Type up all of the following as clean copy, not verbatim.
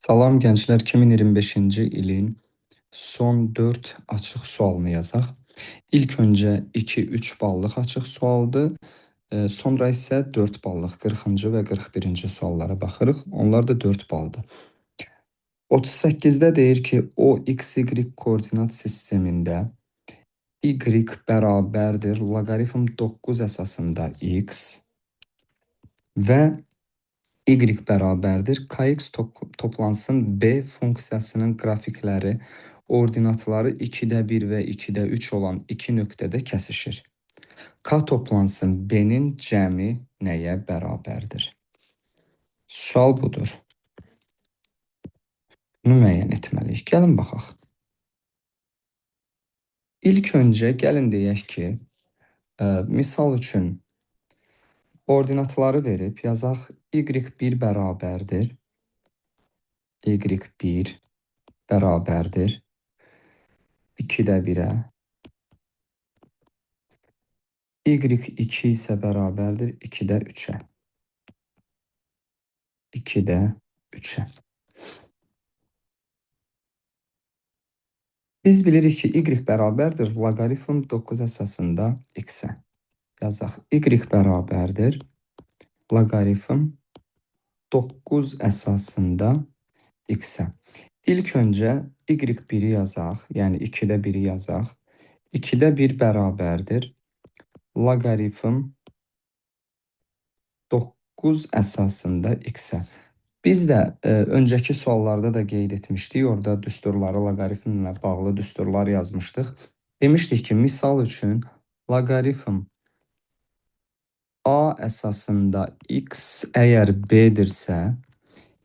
Salam gənclər, 2025-ci ilin son 4 açıq sualını yazaq. İlk öncə 2-3 ballıq açıq sualdır. Sonra isə 4 ballıq 40-cı və 41-ci suallara baxırıq. Onlar da 4 baldır. 38-də deyir ki, o x-y koordinat sistemində y bərabərdir loqaritm 9 əsasında x və y bərabərdir kx toplansın b funksiyasının qrafikləri ordinatları 2-də 1 və 2-də 3 olan iki nöqtədə kəsişir. K toplansın b-nin cəmi nəyə bərabərdir? Sual budur. Bunu müəyyən etməliyik. Gəlin baxaq. İlk öncə gəlin deyək ki, misal üçün ordinatları verib yazaq y1 bərabərdir. y1 bərabərdir 2-də 1-ə. y2 isə bərabərdir 2-də 3-ə. 2-də 3-ə. Biz bilirik ki, y bərabərdir loqaritm 9 əsasında x-ə. Yazaq. Y bərabərdir loqaritm 9 əsasında x-ə. İlk öncə y1-i yazaq, yəni 2-də 1-i yazaq. 2-də 1 bərabərdir loqaritm 9 əsasında x-ə. Biz də öncəki suallarda da qeyd etmişdik, orada düsturları, loqaritmlə bağlı düsturlar yazmışdıq. Demişdik ki, misal üçün loqaritm a əsasında x əgər b-dirsə,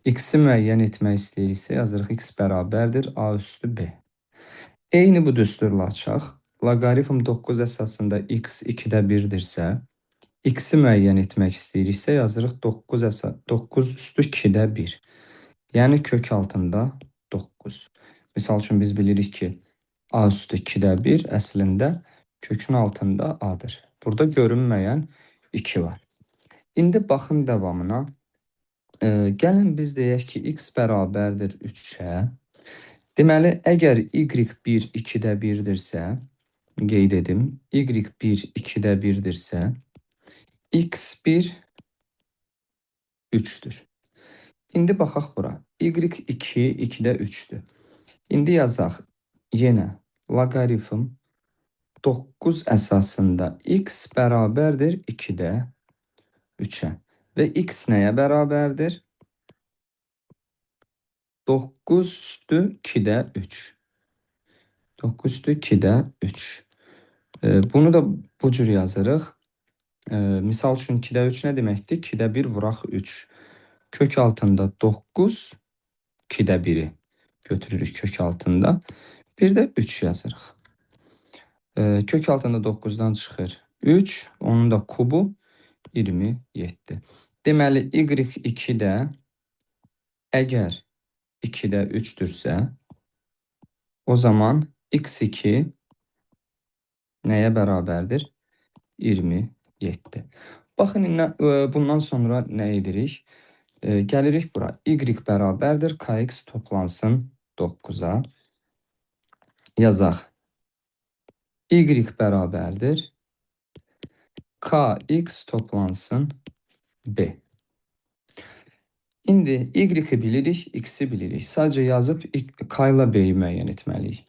x-i müəyyən etmək istəyiriksə, yazırıq x bərabərdir a üstü b. Eyni bu düsturla açaq. Loqaritm 9 əsasında x 2-də 1-dirsə, x-i müəyyən etmək istəyiriksə, yazırıq 9 üstü 2-də 1. Yəni kök altında 9. Misal üçün biz bilirik ki, a üstü 2-də 1 əslində kökün altında a-dır. Burada görünməyən 2 var. İndi baxın davamına. Gəlin biz deyək ki, x bərabərdir 3-ə. Deməli, əgər y1 2-də 1-dirsə, qeyd edim, y1 2-də 1-dirsə, x1 3-dür. İndi baxaq bura. y2 2-də 3-dür. İndi yazaq. Yenə loqaritm 9 əsasında x bərabərdir 2-də 3-ə. Və x nəyə bərabərdir? 9 üstü 2-də 3. 9 üstü 2-də 3. Bunu da bu cür yazırıq. Misal üçün 2-də 3 nə deməkdir? 2-də 1 vuraq 3. Kök altında 9, 2-də 1-i götürürük kök altında. Bir də 3 yazırıq. Kök altında 9-dan çıxır 3, onun da kubu 27. Deməli, y2 də əgər 2-də 3-dürsə, o zaman x2 nəyə bərabərdir? 27. Baxın, bundan sonra nə edirik? Gəlirik bura. Y bərabərdir kx toplansın 9-a. Yazaq. Y bərabərdir kx toplansın b. İndi y-i bilirik, x-i bilirik. Sadəcə yazıb k ilə b-yi müəyyən etməliyik.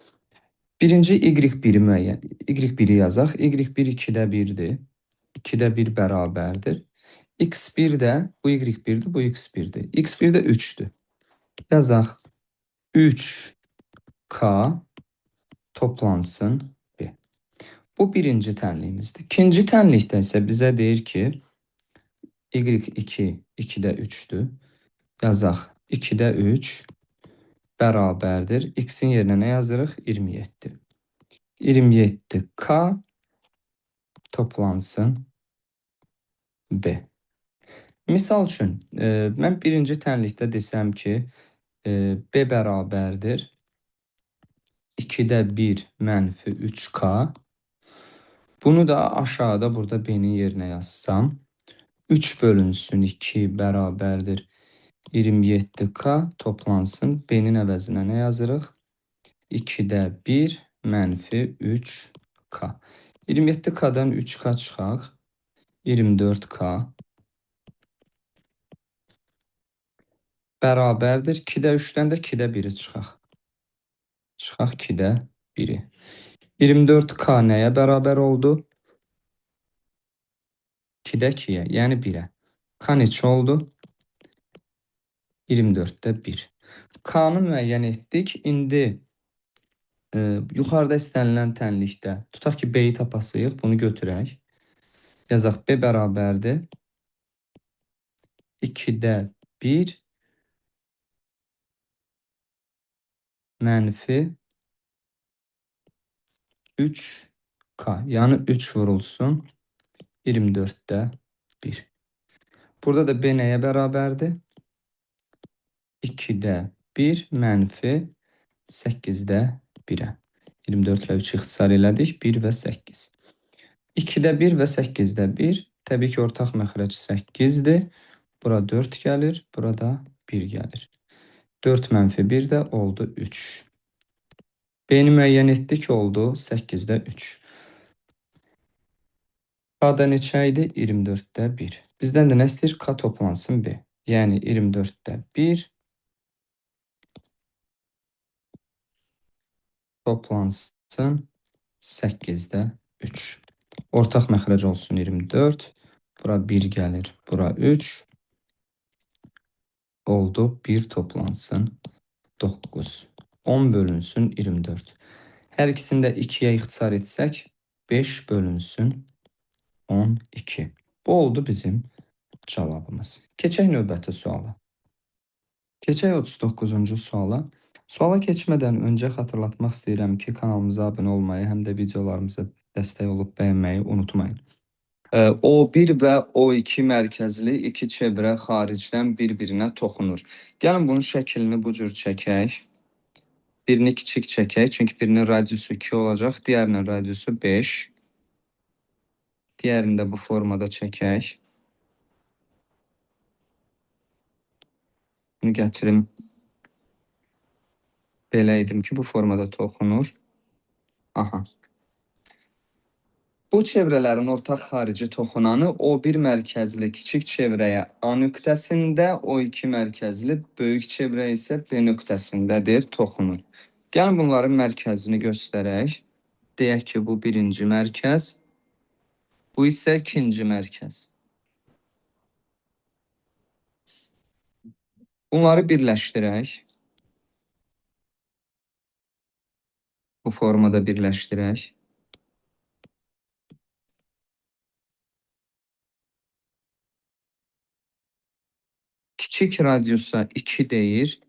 Birinci y1-i yazaq. Y1 2-də 1-dir. 2-də 1 bərabərdir. x1 də, bu y1-dir, bu x1-dir. x1 də 3-dür. Yazaq. 3k toplansın b. Bu birinci tənliyimizdir. İkinci tənlikdə isə bizə deyir ki, y2 2-də 3-dür. Yazaq. 2-də 3 bərabərdir. X-in yerinə nə yazırıq? 27. 27k toplansın b. Misal üçün, mən birinci tənlikdə desəm ki, b bərabərdir 2-də 1 mənfi 3k. Bunu da aşağıda burada b-nin yerinə yazsam, 3 bölünsün 2 bərabərdir 27K toplansın. B-nin əvəzinə nə yazırıq? 2-də 1 mənfi 3K. 27K'dan 3K çıxaq. 24K bərabərdir. 2-də 3-dən də 2-də 1-i çıxaq. Çıxaq 2-də 1-i. 24K nəyə bərabər oldu? 2-də 2-yə, yəni 1-ə. K neçə oldu? 24-də 1. K-nı müəyyən etdik. İndi yuxarıda istənilən tənlikdə tutaq ki, B-yi tapasıyıq, bunu götürək. Yazaq B bərabərdir 2-də 1 mənfi 3K. Yəni 3 vurulsun 24-də 1. Burada da B nəyə bərabərdir? 2-də 1 mənfi 8-də 1-ə. 24 ilə 3 ixtisar elədik. 1 və 8. 2-də 1 və 8-də 1. Təbii ki, ortaq məxrəc 8-dir. Bura 4 gəlir. Burada 1 gəlir. 4 mənfi 1 də oldu 3. B-ni müəyyən etdik, oldu 8-də 3. K-da neçə idi? 24-də 1. Bizdən də nə istəyir? K toplansın B. Yəni 24-də 1 toplansın 8-də 3. Ortaq məxrəc olsun 24. Bura 1 gəlir. Bura 3. Oldu 1 toplansın 9. 10 bölünsün 24. Hər ikisini də 2-yə ixtisar etsək 5 bölünsün 12. Bu oldu bizim cavabımız. Keçək növbəti suala. Keçək 39-cu suala. Suala keçmədən öncə xatırlatmaq istəyirəm ki, kanalımıza abunə olmayı, həm də videolarımıza dəstək olub bəyənməyi unutmayın. O1 və O2 mərkəzli iki çevrə xaricdən bir-birinə toxunur. Gəlin bunun şəklini bu cür çəkək. Birini kiçik çəkək, çünki birinin radiusu 2 olacaq, digərinin radiusu 5. Digərini də bu formada çəkək. Bunu gətirim. Belə edim ki, bu formada toxunur. Aha. Bu çevrələrin ortaq xarici toxunanı O1 mərkəzli kiçik çevrəyə A nöqtəsində, O2 mərkəzli böyük çevrə isə B nöqtəsindədir, toxunur. Gəlin bunların mərkəzini göstərək. Deyək ki, bu birinci mərkəz, bu isə ikinci mərkəz. Bunları birləşdirək. Bu formada birləşdirək. Kiçik radiusa 2 deyir,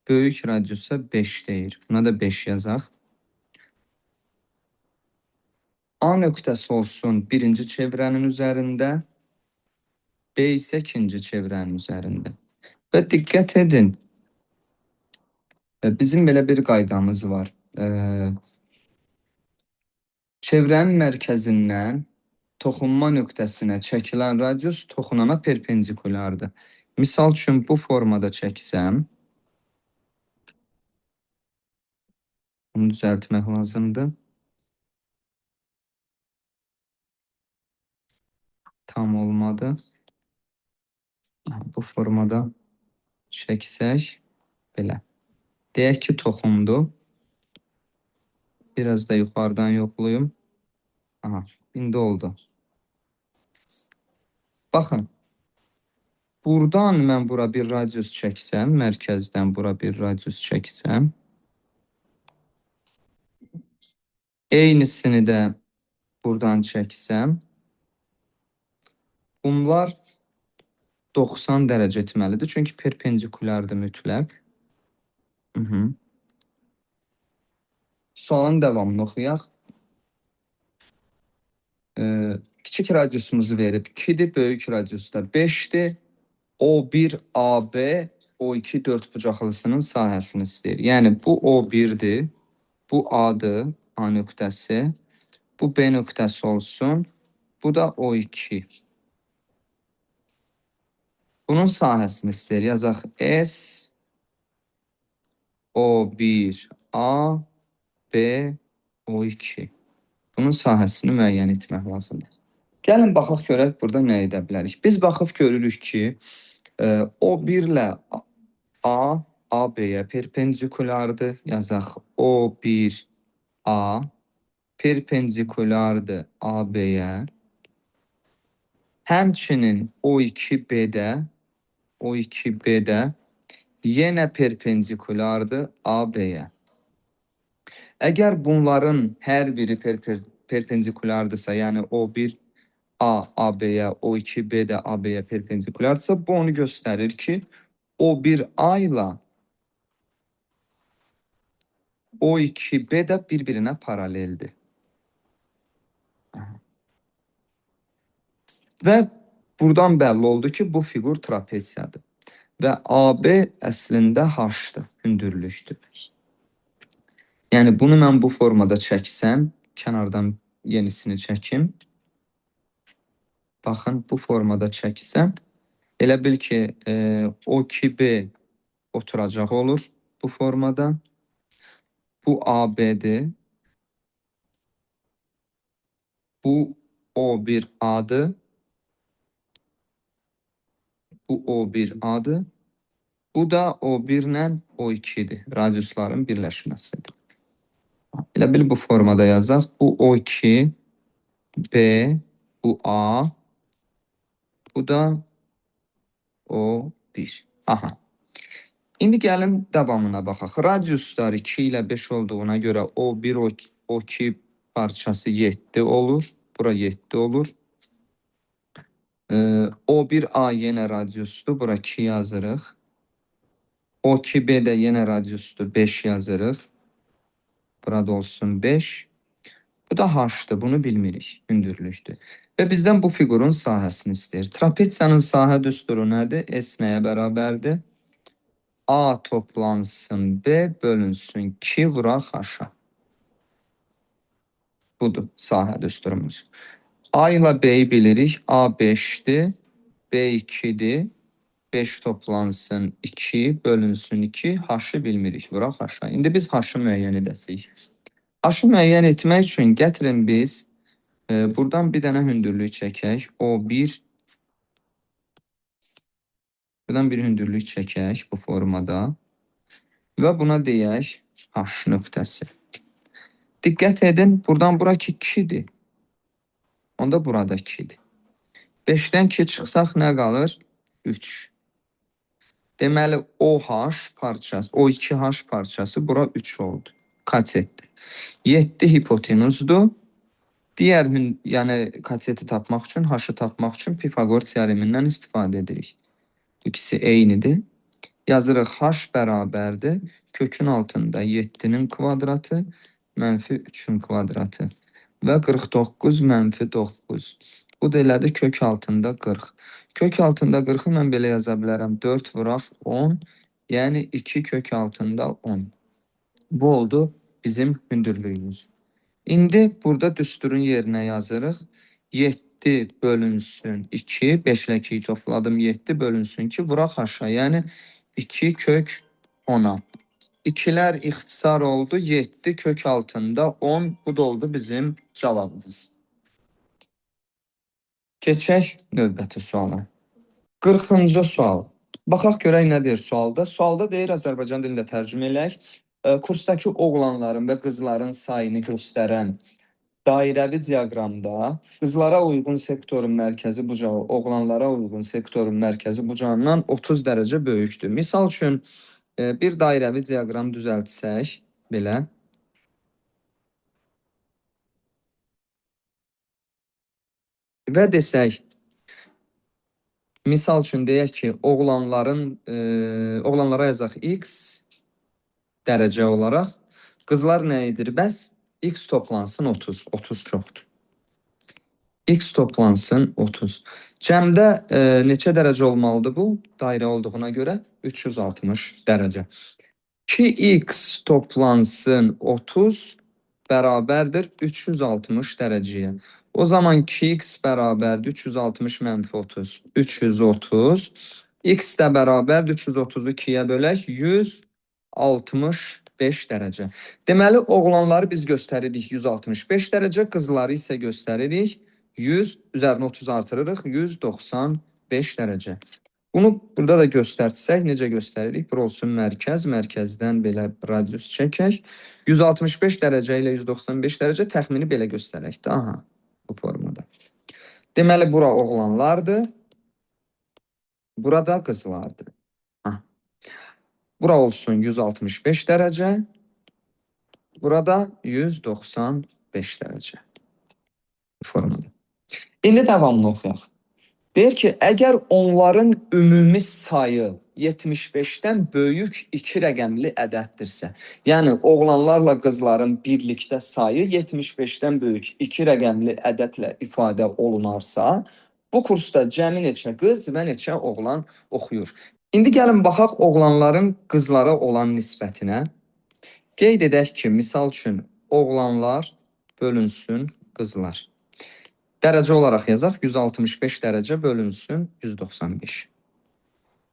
böyük radiusa 5 deyir. Buna da 5 yazaq. A nöqtəsi olsun birinci çevrənin üzərində, B isə ikinci çevrənin üzərində. Və diqqət edin, bizim belə bir qaydamız var. Çevrənin mərkəzindən toxunma nöqtəsinə çəkilən radius toxunana perpendikulardır. Misal üçün bu formada çəksəm, bunu düzəltmək lazımdır. Tam olmadı. Bu formada çəksək, belə. Deyək ki, toxundu. Biraz da yuxarıdan yoxlayım. Aha, indi oldu. Baxın, buradan mən bura bir radius çəksəm, mərkəzdən bura bir radius çəksəm, eynisini də buradan çəksəm, bunlar 90 dərəcə etməlidir, çünki perpendikulardır mütləq. Sualın davamını oxuyaq. Kiçik radiusumuzu verib 2-dir, böyük radius da 5-dir. O1, AB, O2 dördbucaqlısının sahəsini istəyir. Yəni, bu O1-dir, bu A-dır, A nöqtəsi, bu B nöqtəsi olsun, bu da O2. Bunun sahəsini istəyir. Yazaq S O1 A B O2. Bunun sahəsini müəyyən etmək lazımdır. Gəlin baxaq görək burada nə edə bilərik. Biz baxıb görürük ki, O1 ilə A AB-yə perpendikulardır. Yazaq O1 A perpendikulardır AB-yə. Həmçinin O2B-də yenə perpendikulardır AB-yə. Əgər bunların hər biri perpendikulardırsa, yəni O1 A AB-yə, O2B də AB-yə perpendikulardırsa, bu onu göstərir ki, O1 A ilə O2B də bir-birinə paraleldir. Və buradan bəlli oldu ki, bu fiqur trapesiyadır. Və AB əslində H-dır, hündürlükdür. Yəni bunu mən bu formada çəksəm, kənardan yenisini çəkim. Baxın, bu formada çəksəm, elə bil ki, O2B oturacaq olur bu formada. Bu AB-dir. Bu O1A-dır. Bu O1A-dır. Bu da O1 ilə O2-dir. Radiusların birləşməsidir. Elə bil bu formada yazaq. Bu O2, B, bu A, bu da O1. Aha. İndi gəlin davamına baxaq. Radiuslar 2 ilə 5 olduğuna görə O1, O2 parçası 7 olur. Bura 7 olur. O1A yenə radiusdur. Bura 2 yazırıq. O2B də yenə radiusdur. 5 yazırıq. Burada olsun 5. Bu da H-dır. Bunu bilmirik. Hündürlükdür. Və bizdən bu fiqurun sahəsini istəyir. Trapesiyanın sahə düsturu nədir? S nəyə bərabərdir? A toplansın B bölünsün 2 vuraq H-a. Budur sahə düsturumuz. A ilə B-yi bilirik. A 5-dir. B 2-dir. 5 toplansın 2 bölünsün 2. H-ı bilmirik. Vuraq H-a. İndi biz H-ı müəyyən edəsirik. H-ı müəyyən etmək üçün gətirin biz buradan bir dənə hündürlük çəkək. O1 buradan bir hündürlük çəkək bu formada. Və buna deyək H nöqtəsi. Diqqət edin, buradan bura 2-dir. Onda burada 2-dir. 5-dən 2 çıxsaq nə qalır? 3. Deməli, OH parçası, O2H parçası bura 3 oldu. Kasetdir. 7 hipotenuzdur. Digər, yəni kaseti tapmaq üçün, H-ı tapmaq üçün Pifagor teoremindən istifadə edirik. Bu ikisi eynidir. Yazırıq H bərabərdir. Kökün altında 7-nin kvadratı mənfi 3-ün kvadratı və 49 mənfi 9. Bu da elədir kök altında 40. Kök altında 40-ı mən belə yaza bilərəm. 4 vuraq 10, yəni 2 kök altında 10. Bu oldu bizim hündürlüyümüz. İndi burada düsturun yerinə yazırıq. 7 bölünsün 2, 5 ilə 2-yi topladım, 7 bölünsün 2, vuraq aşağı, yəni 2 kök 10-a. 2-lər ixtisar oldu, 7 kök altında 10, bu da oldu bizim cavabımız. Keçək növbəti suala. 40-cı sual. Baxaq görək nə deyir sualda. Sualda deyir, Azərbaycan dilində tərcümə elək. Kursdakı oğlanların və qızların sayını göstərən dairəvi diaqramda qızlara uyğun sektorun mərkəzi bucağı, oğlanlara uyğun sektorun mərkəzi bucağından 30 dərəcə böyükdür. Misal üçün, bir dairəvi diaqram düzəltsək, belə. Və desək, misal üçün deyək ki, oğlanlara yazaq x dərəcə olaraq, qızlar nə edir? Bəs x toplansın 30. 30 çoxdur. X toplansın 30. Cəmdə neçə dərəcə olmalıdır bu? Dairə olduğuna görə 360 dərəcə. 2x toplansın 30 bərabərdir 360 dərəcəyə. O zaman 2x bərabərdir 360 mənfi 30. 330. X də bərabərdir 332-yə bölək 165 dərəcə. Deməli, oğlanları biz göstəririk 165 dərəcə, qızları isə göstəririk 100, üzərinə 30 artırırıq 195 dərəcə. Bunu burada da göstərsək, necə göstəririk? Bura olsun mərkəz, mərkəzdən belə radius çəkək. 165 dərəcə ilə 195 dərəcə təxmini belə göstərək də. Aha, bu formada. Deməli, bura oğlanlardır. Burada qızlardır. Ha. Bura olsun 165 dərəcə. Burada 195 dərəcə. Bu formada. İndi davamını oxuyaq. Deyir ki, əgər onların ümumi sayı 75-dən böyük 2 rəqəmli ədəddirsə, yəni oğlanlarla qızların birlikdə sayı 75-dən böyük 2 rəqəmli ədədlə ifadə olunarsa, bu kursda cəmi neçə qız və neçə oğlan oxuyur. İndi gəlin baxaq oğlanların qızlara olan nisbətinə. Qeyd edək ki, misal üçün oğlanlar bölünsün qızlar. Dərəcə olaraq yazaq, 165 dərəcə bölünsün 195.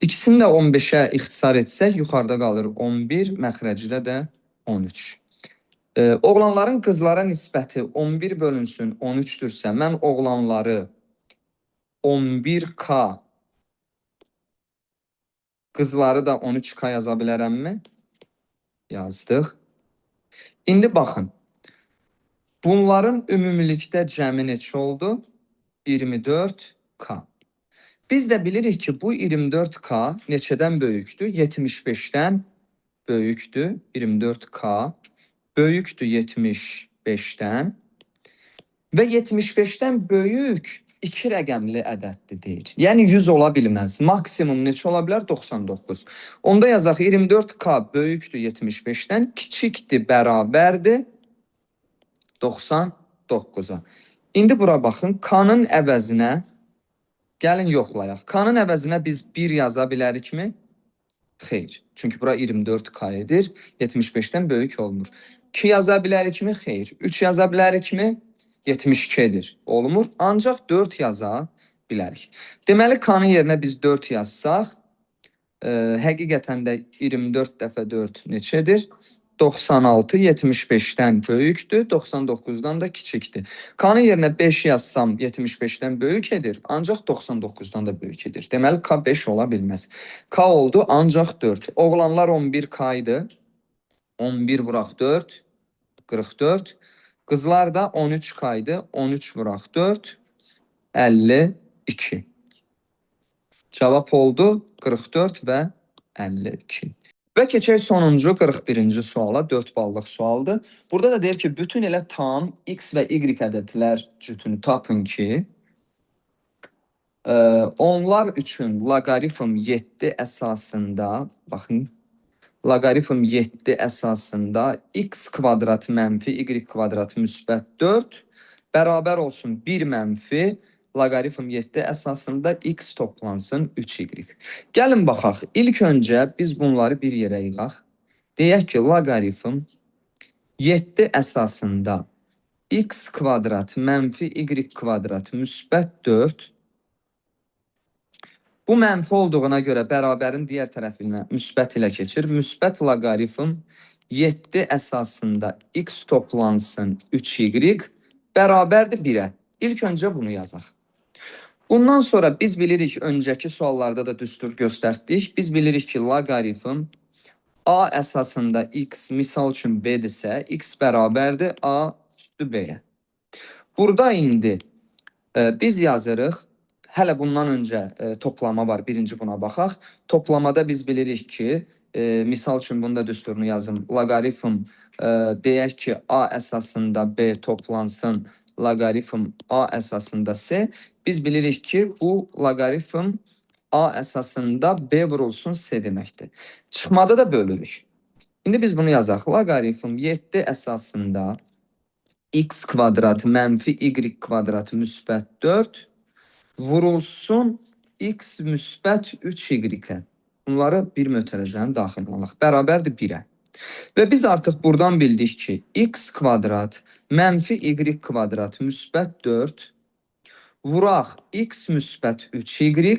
İkisini də 15-ə ixtisar etsək, yuxarıda qalır 11, məxrəcdə də 13. Oğlanların qızlara nisbəti 11 bölünsün 13-dürsə, mən oğlanları 11K, qızları da 13K yaza bilərəmmi? Yazdıq. İndi baxın. Bunların ümumilikdə cəmi neçə oldu? 24K. Biz də bilirik ki, bu 24K neçədən böyükdür? 75-dən böyükdür. 24K böyükdür 75-dən və 75-dən böyük 2 rəqəmli ədəddir deyir. Yəni 100 ola bilməz. Maksimum neçə ola bilər? 99. Onda yazaq 24K böyükdür 75-dən, kiçikdir, bərabərdir 99-a. İndi bura baxın, K-nın əvəzinə gəlin yoxlayaq. K-nın əvəzinə biz 1 yaza bilərikmi? Xeyr. Çünki bura 24K edir, 75-dən böyük olmur. 2 yaza bilərikmi? Xeyr. 3 yaza bilərikmi? 72-dir. Olmur. Ancaq 4 yaza bilərik. Deməli, K-nın yerinə biz 4 yazsaq, həqiqətən də 24 dəfə 4 neçədir? 96 75-dən böyükdür, 99-dan da kiçikdir. K-nın yerinə 5 yazsam 75-dən böyük edir, ancaq 99-dan da böyük edir. Deməli, K 5 ola bilməz. K oldu, ancaq 4. Oğlanlar 11K idi. 11 vuraq 4, 44. Qızlar da 13K idi. 13 vuraq 4, 52. Cavab oldu 44 və 52. Və keçək sonuncu 41-ci suala, 4 ballıq sualdır. Burada da deyir ki, bütün elə tam x və y ədədlər cütünü tapın ki, onlar üçün loqaritm 7 əsasında, baxın, loqaritm 7 əsasında x kvadrat mənfi y kvadrat müsbət 4 bərabər olsun 1 mənfi loqaritm 7 əsasında x toplansın 3y. Gəlin baxaq. İlk öncə biz bunları bir yerə yığaq. Deyək ki, loqaritm 7 əsasında x kvadrat mənfi y kvadrat müsbət 4. Bu mənfi olduğuna görə bərabərin digər tərəfinə müsbət ilə keçir. Müsbət loqaritm 7 əsasında x toplansın 3y bərabərdir 1-ə. İlk öncə bunu yazaq. Bundan sonra biz bilirik, öncəki suallarda da düstur göstərdik. Biz bilirik ki, loqaritm a əsasında x misal üçün b-dirsə, x bərabərdir a üstü b-yə. Burada indi biz yazırıq, hələ bundan öncə toplama var, birinci buna baxaq. Toplamada biz bilirik ki, misal üçün bunda düsturunu yazım. Loqaritm deyək ki, a əsasında b toplansın loqaritm a əsasında c. Biz bilirik ki, bu loqaritm a əsasında b vurulsun c deməkdir. Çıxmada da bölürük. İndi biz bunu yazaq. Loqaritm 7 əsasında x kvadrat mənfi y kvadrat müsbət 4 vurulsun x müsbət 3y-ə. Bunları bir mötərəzənin daxilinə alaq. Bərabərdir 1-ə. Və biz artıq buradan bildik ki, x kvadrat mənfi y kvadrat müsbət 4 vuraq x müsbət 3y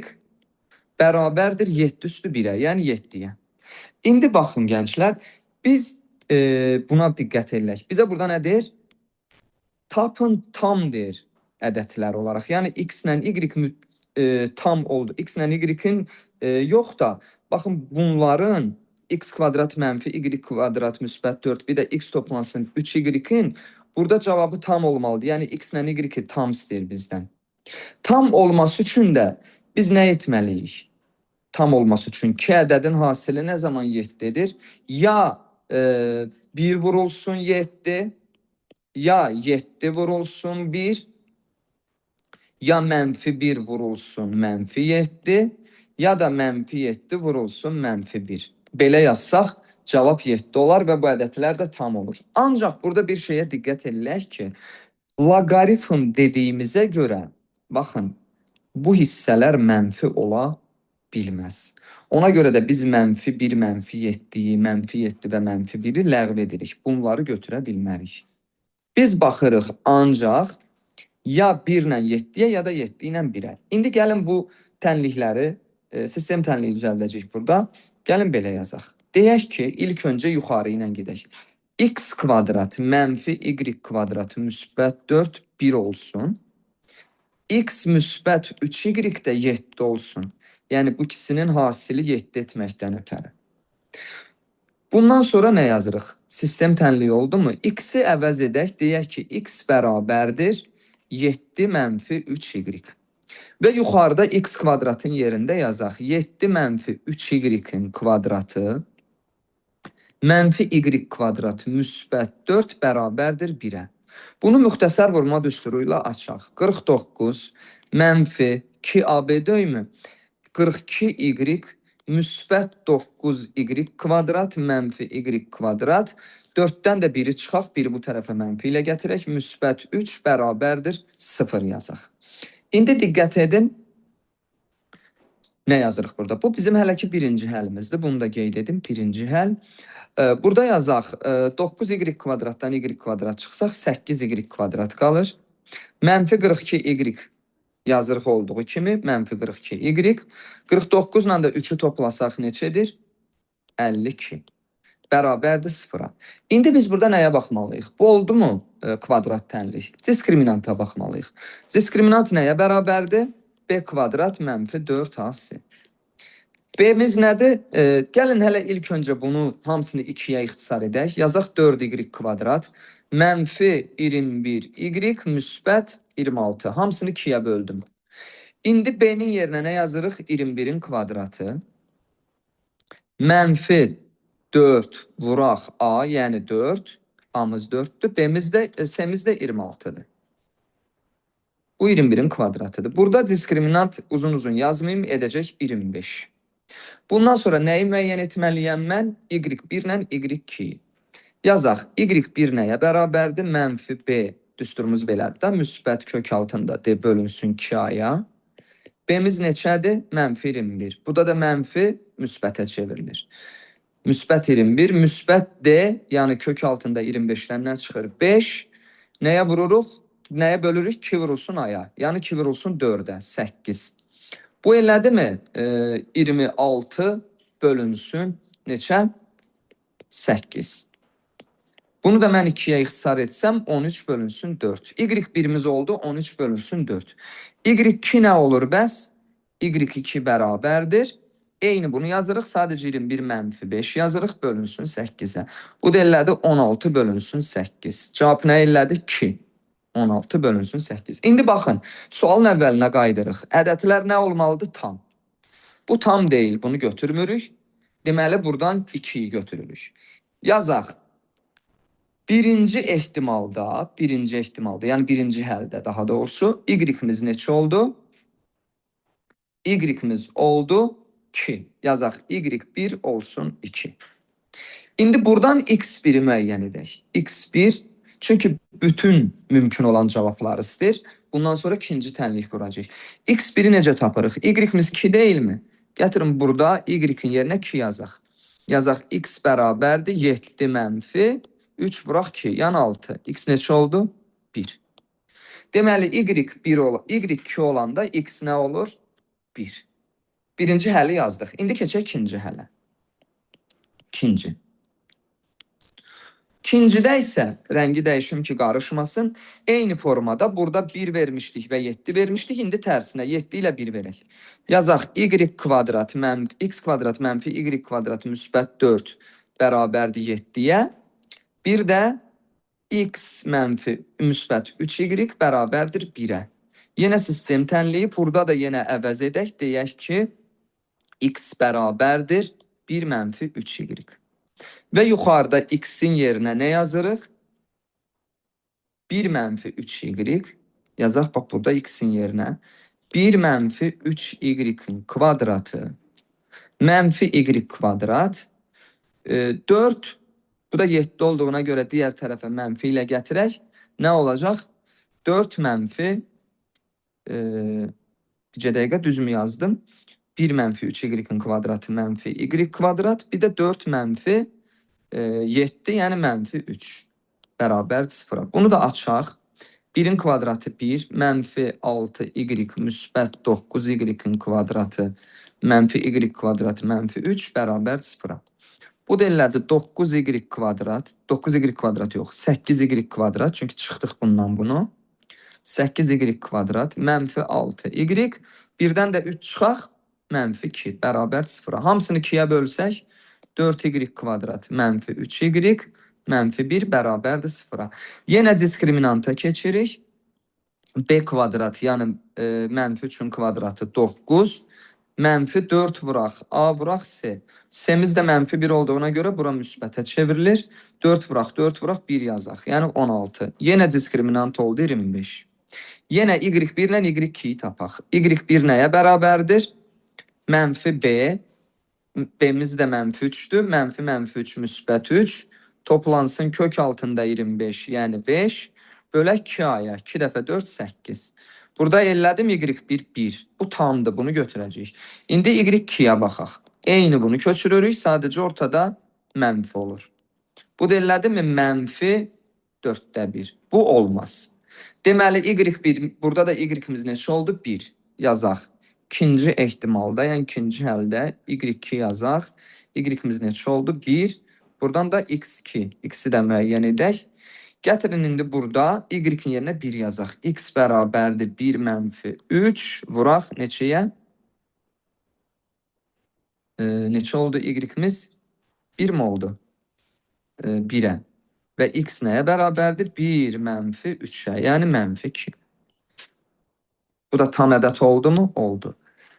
bərabərdir 7 üstü 1-ə, yəni 7-yə. İndi baxın gənclər, biz buna diqqət edək. Bizə burada nə deyir? Tapın tam deyir ədədlər olaraq. Yəni x ilə y tam oldu. X ilə y-in yox da, baxın bunların x kvadrat mənfi y kvadrat müsbət 4, bir də x toplansın 3y-in burada cavabı tam olmalıdır. Yəni x ilə y tam istəyir bizdən. Tam olması üçün də biz nə etməliyik? Tam olması üçün 2 ədədin hasili nə zaman 7-dir? Ya 1 vurulsun 7, ya 7 vurulsun 1, ya mənfi 1 vurulsun mənfi 7, ya da mənfi 7 vurulsun mənfi 1. Belə yazsaq cavab 7 olar və bu ədədlər də tam olur. Ancaq burada bir şeyə diqqət edək ki, loqaritm dediyimizə görə, baxın, bu hissələr mənfi ola bilməz. Ona görə də biz mənfi 1, mənfi 7-yi, mənfi 7 və mənfi 1-i ləğv edirik. Bunları götürə bilmərik. Biz baxırıq ancaq ya 1 ilə 7-yə, ya da 7 ilə 1-ə. İndi gəlin bu tənlikləri, sistem tənliyi düzəldəcəyik burada. Gəlin belə yazaq. Deyək ki, ilk öncə yuxarı ilə gedək. X kvadrat mənfi y kvadrat müsbət 4 1 olsun. X müsbət 3y də 7 olsun. Yəni bu ikisinin hasili 7 etməkdən ötəri. Bundan sonra nə yazırıq? Sistem tənliyi oldu mu? X-i əvəz edək, deyək ki, x bərabərdir 7 mənfi 3y. Və yuxarıda x kvadratın yerində yazaq. 7 mənfi 3y-in kvadratı mənfi y kvadrat müsbət 4 bərabərdir 1-ə. Bunu müxtəsər vurma düsturu ilə açaq. 49 mənfi 2ab döymü? 42y müsbət 9y kvadrat mənfi y kvadrat. 4-dən də 1-i çıxaq, 1-i bu tərəfə mənfi ilə gətirək. Müsbət 3 bərabərdir 0 yazaq. İndi diqqət edin. Nə yazırıq burada? Bu bizim hələ ki birinci həlimizdir. Bunu da qeyd edim. Birinci həl. Burada yazaq 9y kvadratdan y kvadrat çıxsaq 8y kvadrat qalır. Mənfi 42y yazırıq olduğu kimi mənfi 42y. 49 ilə də 3-ü toplasaq neçədir? 52. Bərabərdir 0-a. İndi biz burada nəyə baxmalıyıq? Bu oldu mu kvadrat tənlik? Diskriminanta baxmalıyıq. Diskriminant nəyə bərabərdir? B kvadrat mənfi 4ac. B-miz nədir? Gəlin hələ ilk öncə bunu hamısını 2-yə ixtisar edək. Yazaq 4y kvadrat mənfi 21y müsbət 26. Hamısını 2-yə böldüm. İndi B-nin yerinə nə yazırıq? 21-in kvadratı. Mənfi 4 vuraq A, yəni 4. A-mız 4-dür. B-miz də, C-miz də 26-dır. Bu 21-in kvadratıdır. Burada diskriminant uzun-uzun yazmayayım, edəcək 25. Bundan sonra nəyi müəyyən etməliyəm mən? Y1 ilə Y2. Yazaq, Y1 nəyə bərabərdir? Mənfi B, düsturumuz belədir da, müsbət kök altında D bölünsün 2A-ya. B-miz neçədir? Mənfi 21. Burada da mənfi müsbətə çevrilir. Müsbət 21, müsbət D, yəni kök altında 25-dən nə çıxır? 5. Nəyə vururuq? Nəyə bölürük? 2 vurulsun A-ya. Yəni 2 vurulsun 4-ə, 8. Bu elədi mi? 26 bölünsün neçə? 8. Bunu da mən 2-yə ixtisar etsəm 13 bölünsün 4. Y1-imiz oldu 13 bölünsün 4. Y2 nə olur bəs? Y2 bərabərdir. Eyni bunu yazırıq. Sadəcə 21 mənfi 5 yazırıq. Bölünsün 8-ə. Bu da elədi 16 bölünsün 8. Cavab nə elədi? 2. 16 bölünsün 8. İndi baxın, sualın əvvəlinə qaydırıq. Ədədlər nə olmalıdır? Tam. Bu tam deyil, bunu götürmürük. Deməli, buradan 2-yi götürürük. Yazaq. Birinci ehtimalda, yəni birinci həldə daha doğrusu, y-imiz neçə oldu? Y-imiz oldu 2. Yazaq, y1 olsun 2. İndi buradan x1-i müəyyən edək. x1, çünki bütün mümkün olan cavabları istəyir. Bundan sonra ikinci tənlik quracaq. X1-i necə tapırıq? Y-imiz 2 deyilmi? Gətirin burada y-in yerinə 2 yazaq. Yazaq x bərabərdir 7 mənfi 3 vuraq 2, yəni 6. X neçə oldu? 1. Deməli y2 olanda x nə olur? 1. Birinci həli yazdıq. İndi keçək ikinci hələ. İkinci. İkincidə isə rəngi dəyişim ki, qarışmasın. Eyni formada burada 1 vermişdik və 7 vermişdik. İndi tərsinə 7 ilə 1 verək. Yazaq y kvadrat mənfi x kvadrat mənfi y kvadrat müsbət 4 bərabərdir 7-yə. Bir də x mənfi müsbət 3y bərabərdir 1-ə. Yenə sistem tənliyib. Burada da yenə əvəz edək. Deyək ki, x bərabərdir 1 mənfi 3y. Və yuxarıda x-in yerinə nə yazırıq? 1 mənfi 3y. Yazaq, bax, burada x-in yerinə 1 mənfi 3y-in kvadratı mənfi y kvadrat 4. Bu da 7 olduğuna görə digər tərəfə mənfi ilə gətirək. Nə olacaq? 4 mənfi bir dəqiqə düzmü yazdım? 1 mənfi 3y-in kvadratı mənfi y kvadrat. Bir də 4 mənfi 7, yəni mənfi 3 bərabər 0-a. Bunu da açaq. 1-in kvadratı 1, mənfi 6y müsbət 9y-in kvadratı mənfi y kvadratı mənfi 3 bərabər 0-a. Bu da elədi 9y kvadrat, 9y kvadrat yox, 8y kvadrat, çünki çıxdıq bundan bunu. 8y kvadrat mənfi 6y, birdən də 3 çıxaq, mənfi 2 bərabər 0-a. Hamısını 2-yə bölsək, 4y kvadrat mənfi 3y mənfi 1 bərabərdir 0-a. Yenə diskriminanta keçirik. B kvadrat, yəni mənfi 3-ün kvadratı 9. Mənfi 4 vuraq, A vuraq, C. C-miz də mənfi 1 olduğuna görə bura müsbətə çevrilir. 4 vuraq, 4 vuraq, 1 yazaq. Yəni 16. Yenə diskriminant oldu 25. Yenə y1 ilə y2-yi tapaq. y1 nəyə bərabərdir? Mənfi B. B-miz də mənfi 3-dür. Mənfi mənfi 3 müsbət 3. Toplansın kök altında 25, yəni 5. Bölək 2-aya. 2 dəfə 4, 8. Burada elədim y1 1. Bu tamdır, bunu götürəcəyik. İndi y2-yə baxaq. Eyni bunu köçürürük, sadəcə ortada mənfi olur. Bu da elədim mi? Mənfi 4-də 1. Bu olmaz. Deməli y1, burada da y-imiz neçə oldu? 1 yazaq. İkinci ehtimalda, yəni ikinci həldə y2 yazaq. Y-imiz neçə oldu? 1. Buradan da x2. X-i də müəyyən edək. Gətirin indi burada y-in yerinə 1 yazaq. X bərabərdir 1 mənfi 3. Vuraq neçəyə? Neçə oldu y-imiz? 1 mi oldu? 1-ə. Və x nəyə bərabərdir? 1 mənfi 3-ə, yəni mənfi 2. Bu da tam ədəd oldu mu? Oldu.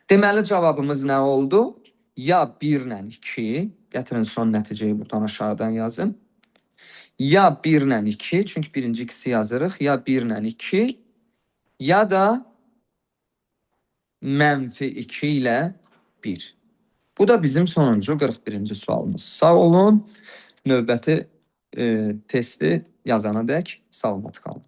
Deməli cavabımız nə oldu? Ya 1 ilə 2, gətirin son nəticəyi buradan aşağıdan yazın. Ya 1 ilə 2, çünki birinci x-i yazırıq. Ya 1 ilə 2, ya da mənfi 2 ilə 1. Bu da bizim sonuncu 41-ci sualımız. Sağ olun. Növbəti testi yazana dək salamat qalın.